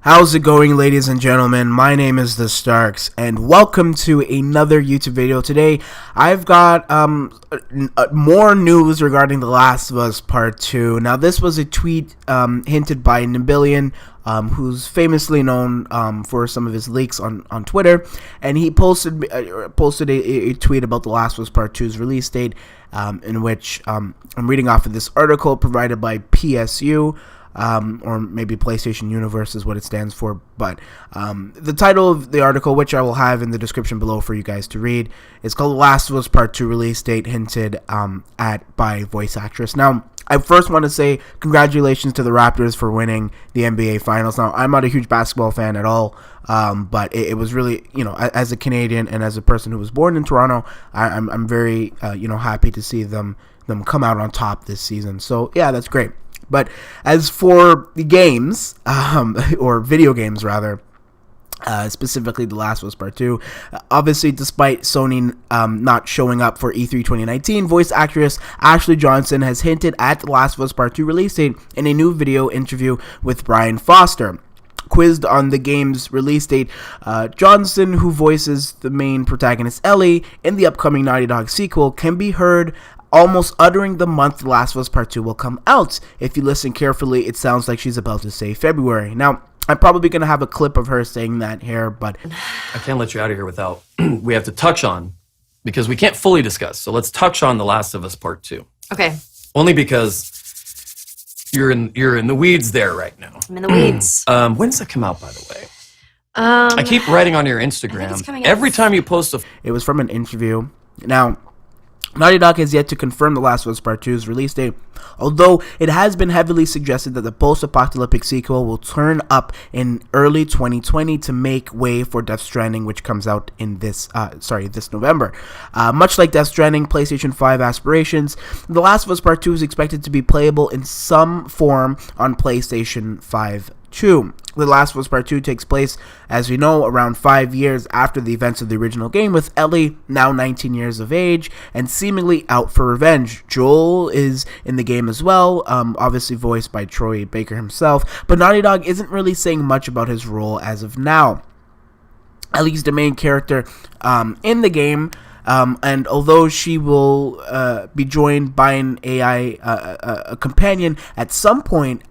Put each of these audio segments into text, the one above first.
How's it going, ladies and gentlemen? My name is TheStarkz, and welcome to another YouTube video. Today, I've got more news regarding The Last of Us Part 2. Now, this was a tweet hinted by Nabillion, who's famously known for some of his leaks on Twitter, and he posted a tweet about The Last of Us Part 2's release date, in which I'm reading off of this article provided by PSU. Or maybe PlayStation Universe is what it stands for, but the title of the article, which I will have in the description below for you guys to read, is called The Last of Us Part 2 Release Date Hinted at by Voice Actress. Now, I first want to say congratulations to the Raptors for winning the NBA Finals. Now, I'm not a huge basketball fan at all, but it was really, as a Canadian and as a person who was born in Toronto, I'm very, happy to see them come out on top this season. So, yeah, that's great. But as for the games, or video games rather, specifically The Last of Us Part 2, obviously despite Sony not showing up for E3 2019, voice actress Ashley Johnson has hinted at The Last of Us Part 2 release date in a new video interview with Brian Foster. Quizzed on the game's release date, Johnson, who voices the main protagonist Ellie in the upcoming Naughty Dog sequel, can be heard almost uttering the month The Last of Us Part 2 will come out. If you listen carefully, it sounds like she's about to say February. Now, I'm probably going to have a clip of her saying that here, but I can't let you out of here without, we have to touch on, because we can't fully discuss, so let's touch on The Last of Us Part 2. Okay. Only because you're in the weeds there right now. I'm in the weeds. When does that come out, by the way? I keep writing on your Instagram. Every time you post it was from an interview. Now, Naughty Dog has yet to confirm The Last of Us Part 2's release date, although it has been heavily suggested that the post-apocalyptic sequel will turn up in early 2020 to make way for Death Stranding, which comes out in this November. Much like Death Stranding, PlayStation 5 aspirations, The Last of Us Part 2 is expected to be playable in some form on PlayStation 5 too. The Last of Us Part 2 takes place, as we know, around 5 years after the events of the original game, with Ellie now 19 years of age and seemingly out for revenge. Joel is in the game as well, obviously voiced by Troy Baker himself, but Naughty Dog isn't really saying much about his role as of now. Ellie's the main character in the game, and although she will be joined by an AI a companion at some point,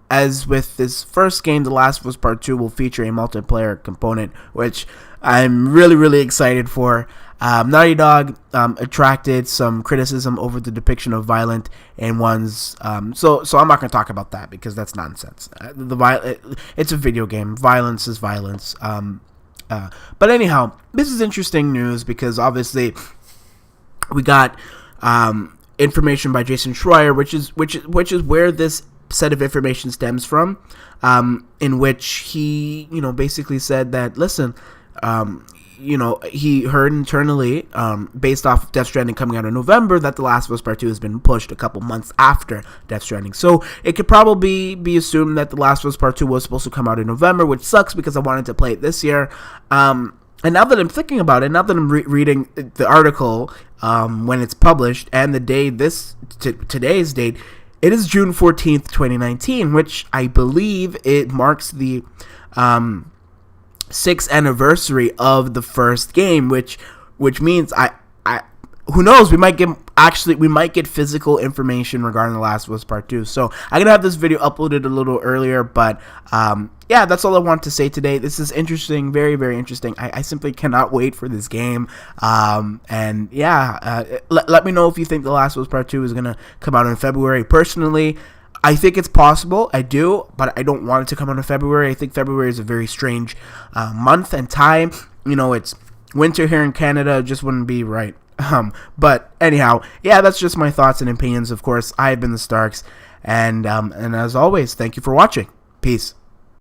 as with this first game, The Last of Us Part 2 will feature a multiplayer component, which I'm really excited for. Naughty Dog attracted some criticism over the depiction of violent in one's, so I'm not going to talk about that because that's nonsense. It's a video game. Violence is violence. But anyhow, this is interesting news because obviously we got information by Jason Schreier, which is where this set of information stems from, in which he basically said that, listen, he heard internally, based off of Death Stranding coming out in November, that The Last of Us Part 2 has been pushed a couple months after Death Stranding. So it could probably be assumed that The Last of Us Part 2 was supposed to come out in November, which sucks because I wanted to play it this year. And now that I'm thinking about it, now that I'm reading the article when it's published and the day today's date, it is June 14th, 2019, which I believe it marks the 6th anniversary of the first game, which means I who knows, we might get physical information regarding The Last of Us Part 2. So I'm gonna have this video uploaded a little earlier, but yeah, that's all I want to say today. This is interesting, very interesting. I simply cannot wait for this game. And yeah, let me know if you think The Last of Us Part 2 is gonna come out in February. Personally, I think it's possible. I do, but I don't want it to come out in February. I think February is a very strange month and time. It's winter here in Canada. It just wouldn't be right. But anyhow, yeah, that's just my thoughts and opinions. Of course, I've been TheStarkz, and as always, thank you for watching. Peace.